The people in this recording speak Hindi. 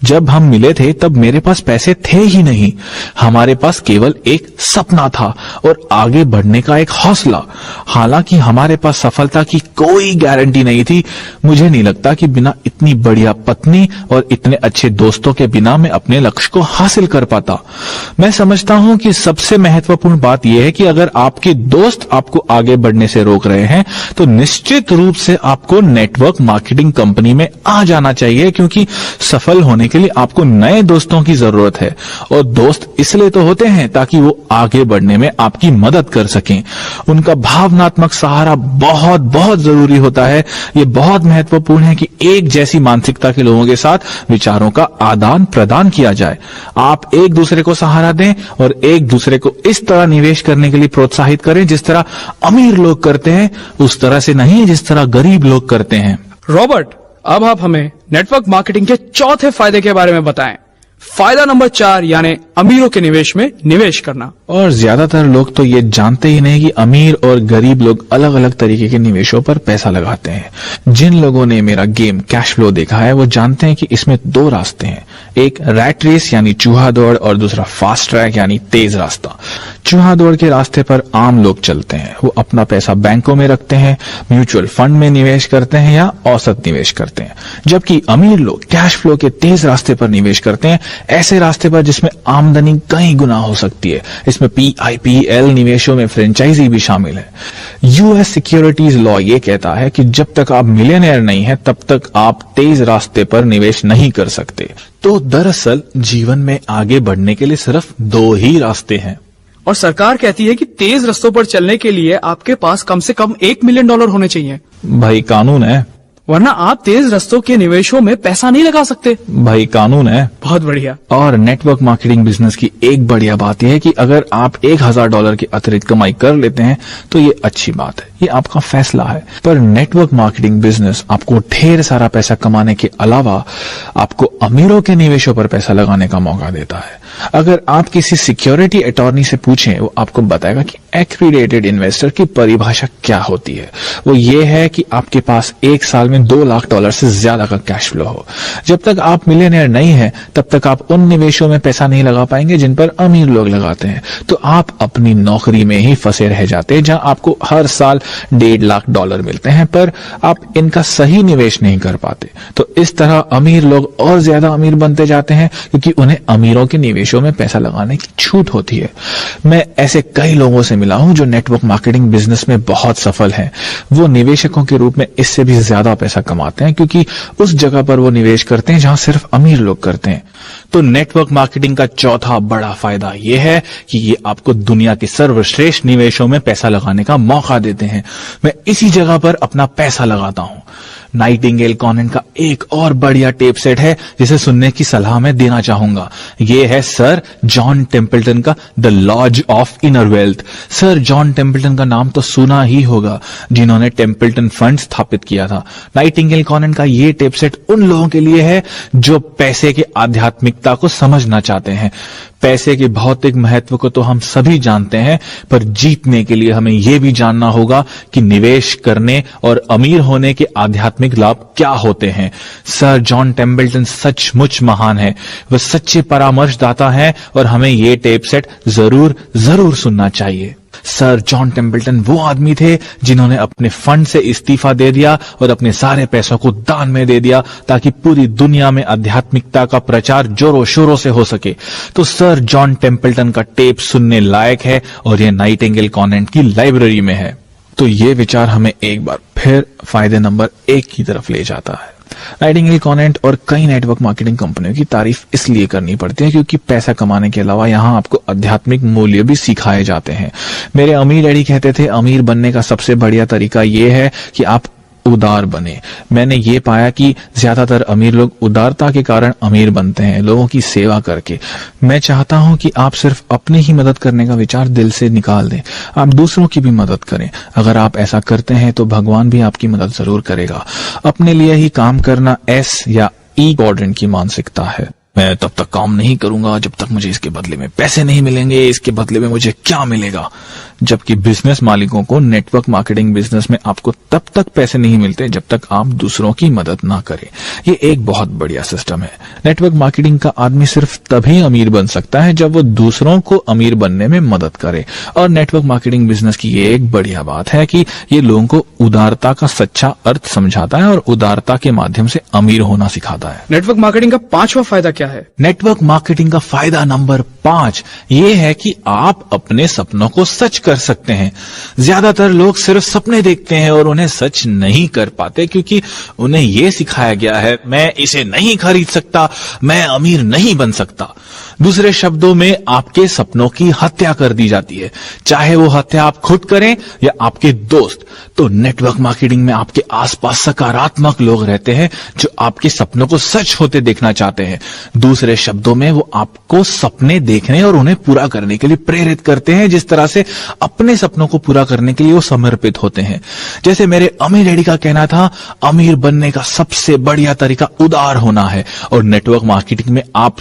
जब हम मिले थे तब मेरे पास पैसे थे ही नहीं, हमारे पास केवल एक सपना था और आगे बढ़ने का एक हौसला। हालांकि हमारे पास सफलता की कोई गारंटी नहीं थी। मुझे नहीं लगता कि बिना इतनी बढ़िया पत्नी और इतने अच्छे दोस्तों के बिना मैं अपने लक्ष्य को हासिल कर पाता। मैं समझता हूं कि सबसे महत्वपूर्ण बात यह है कि अगर आपके दोस्त आपको आगे बढ़ने से रोक रहे हैं तो निश्चित रूप से आपको नेटवर्क मार्केटिंग कंपनी में आ जाना चाहिए, क्योंकि सफल होने के लिए आपको नए दोस्तों की जरूरत है। और दोस्त इसलिए तो होते हैं ताकि वो आगे बढ़ने में आपकी मदद कर सकें। उनका भावनात्मक सहारा बहुत बहुत जरूरी होता है। ये बहुत महत्वपूर्ण है कि एक जैसी मानसिकता के लोगों के साथ विचारों का आदान प्रदान किया जाए। आप एक दूसरे को सहारा दें और एक दूसरे को इस तरह निवेश करने के लिए प्रोत्साहित करें जिस तरह अमीर लोग करते हैं, उस तरह से नहीं जिस तरह गरीब लोग करते हैं। रॉबर्ट, अब आप हमें नेटवर्क मार्केटिंग के चौथे फायदे के बारे में बताएं। फायदा नंबर 4 यानी अमीरों के निवेश में निवेश करना। और ज्यादातर लोग तो ये जानते ही नहीं कि अमीर और गरीब लोग अलग अलग तरीके के निवेशों पर पैसा लगाते हैं। जिन लोगों ने मेरा गेम कैश फ्लो देखा है वो जानते हैं कि इसमें 2 रास्ते हैं, एक रैट रेस यानी चूहा दौड़ और दूसरा फास्ट ट्रैक यानी तेज रास्ता। चूहा दौड़ के रास्ते पर आम लोग चलते हैं। वो अपना पैसा बैंकों में रखते हैं, म्यूचुअल फंड में निवेश करते हैं या औसत निवेश करते हैं, जबकि अमीर लोग कैश फ्लो के तेज रास्ते पर निवेश करते हैं, ऐसे रास्ते पर जिसमें आमदनी कई गुना हो सकती है। इसमें PIPL निवेशों में फ्रेंचाइजी भी शामिल है। यूएस सिक्योरिटीज लॉ ये कहता है कि जब तक आप मिलियनेयर नहीं है तब तक आप तेज रास्ते पर निवेश नहीं कर सकते। तो दरअसल जीवन में आगे बढ़ने के लिए सिर्फ 2 ही रास्ते हैं। और सरकार कहती है कि तेज रास्तों पर चलने के लिए आपके पास कम से कम $1 मिलियन होने चाहिए। भाई कानून है, वरना आप तेज रास्तों के निवेशों में पैसा नहीं लगा सकते। भाई कानून है। बहुत बढ़िया। और नेटवर्क मार्केटिंग बिजनेस की एक बढ़िया बात यह है कि अगर आप $1000 की अतिरिक्त कमाई कर लेते हैं तो ये अच्छी बात है, ये आपका फैसला है। पर नेटवर्क मार्केटिंग बिजनेस आपको ढेर सारा पैसा कमाने के अलावा आपको अमीरों के निवेशों पर पैसा लगाने का मौका देता है। अगर आप किसी सिक्योरिटी अटॉर्नी से पूछें, वो आपको बताएगा कि एक्रीडेटेड इन्वेस्टर की परिभाषा क्या होती है। वो ये है कि आपके पास एक साल में $2 लाख से ज्यादा का कैश फ्लो हो। जब तक आप मिलियनेयर नहीं है तब तक आप उन निवेशों में पैसा नहीं लगा पाएंगे जिन पर अमीर लोग लगाते हैं। तो आप अपनी नौकरी में ही फंसे रह जाते हैं जहां आपको हर साल $1.5 लाख मिलते हैं, पर आप इनका सही निवेश नहीं कर पाते। तो इस तरह अमीर लोग और ज्यादा अमीर बनते जाते हैं क्योंकि उन्हें अमीरों के निवेशों में पैसा लगाने की छूट होती है। मैं ऐसे कई लोगों से मिला हूं जो नेटवर्क मार्केटिंग बिजनेस में बहुत सफल हैं। वो निवेशकों के रूप में इससे भी ज्यादा पैसा कमाते हैं क्योंकि उस जगह पर वो निवेश करते हैं जहां सिर्फ अमीर लोग करते हैं। तो नेटवर्क मार्केटिंग का चौथा बड़ा फायदा यह है कि ये आपको दुनिया के सर्वश्रेष्ठ निवेशों में पैसा लगाने का मौका देते हैं। मैं इसी जगह पर अपना पैसा लगाता हूं। नाइटिंगेल कॉनेंट का एक और बढ़िया टेप सेट है जिसे सुनने की सलाह मैं देना चाहूंगा। ये है सर जॉन टेम्पल्टन का the laws of inner wealth. Sir John Templeton का नाम तो सुना ही होगा, जिन्होंने टेम्पल्टन फंड स्थापित किया था। नाइटिंगेल कॉनेंट का ये टेप सेट उन लोगों के लिए है जो पैसे के आध्यात्मिकता को समझना चाहते हैं। पैसे के भौतिक महत्व को तो हम सभी जानते हैं, पर जीतने के लिए हमें यह भी जानना होगा कि निवेश करने और अमीर होने के आध्यात्मिक लाभ क्या होते हैं। सर जॉन टेम्पल्टन सचमुच महान है, वह सच्चे परामर्शदाता हैं और हमें ये टेप सेट जरूर सुनना चाहिए। सर जॉन टेम्पल्टन वो आदमी थे जिन्होंने अपने फंड से इस्तीफा दे दिया और अपने सारे पैसों को दान में दे दिया ताकि पूरी दुनिया में आध्यात्मिकता का प्रचार जोरों शोरों से हो सके। तो सर जॉन टेम्पल्टन का टेप सुनने लायक है और यह नाइटिंगेल कॉनेंट की लाइब्रेरी में है। तो ये विचार हमें एक बार फिर फायदे नंबर 1 की तरफ ले जाता है। नाइटिंगेल कॉनेंट और कई नेटवर्क मार्केटिंग कंपनियों की तारीफ इसलिए करनी पड़ती है क्योंकि पैसा कमाने के अलावा यहाँ आपको आध्यात्मिक मूल्य भी सिखाए जाते हैं। मेरे अमीर डैडी कहते थे अमीर बनने का सबसे बढ़िया तरीका ये है कि आप उदार बने। मैंने ये पाया कि ज्यादातर अमीर लोग उदारता के कारण अमीर बनते हैं, लोगों की सेवा करके। मैं चाहता हूं कि आप सिर्फ अपनी ही मदद करने का विचार दिल से निकाल दें, आप दूसरों की भी मदद करें। अगर आप ऐसा करते हैं तो भगवान भी आपकी मदद जरूर करेगा। अपने लिए ही काम करना S या E क्वाड्रेंट की मानसिकता है। मैं तब तक काम नहीं करूंगा जब तक मुझे इसके बदले में पैसे नहीं मिलेंगे, इसके बदले में मुझे क्या मिलेगा। जबकि बिजनेस मालिकों को नेटवर्क मार्केटिंग बिजनेस में आपको तब तक पैसे नहीं मिलते जब तक आप दूसरों की मदद ना करें। ये एक बहुत बढ़िया सिस्टम है। नेटवर्क मार्केटिंग का आदमी सिर्फ तभी अमीर बन सकता है जब वो दूसरों को अमीर बनने में मदद करे। और नेटवर्क मार्केटिंग बिजनेस की ये एक बढ़िया बात है कि ये लोगों को उदारता का सच्चा अर्थ समझाता है और उदारता के माध्यम से अमीर होना सिखाता है। नेटवर्क मार्केटिंग का 5वां फायदा क्या है? नेटवर्क मार्केटिंग का फायदा नंबर 5 ये है कि आप अपने सपनों को सच कर सकते हैं। ज्यादातर लोग सिर्फ सपने देखते हैं और उन्हें सच नहीं कर पाते क्योंकि उन्हें यह सिखाया गया है, मैं इसे नहीं खरीद सकता, मैं अमीर नहीं बन सकता। दूसरे शब्दों में आपके सपनों की हत्या कर दी जाती है, चाहे वो हत्या आप खुद करें या आपके दोस्त। तो नेटवर्क मार्केटिंग में आपके आसपास सकारात्मक लोग रहते हैं जो आपके सपनों को सच होते देखना चाहते हैं। दूसरे शब्दों में वो आपको सपने देखने और उन्हें पूरा करने के लिए प्रेरित करते हैं, जिस तरह से अपने सपनों को पूरा करने के लिए वो समर्पित होते हैं। जैसे मेरे अमीर डैडी का कहना था, अमीर बनने का सबसे बढ़िया तरीका उदार होना है। और नेटवर्क मार्केटिंग में आप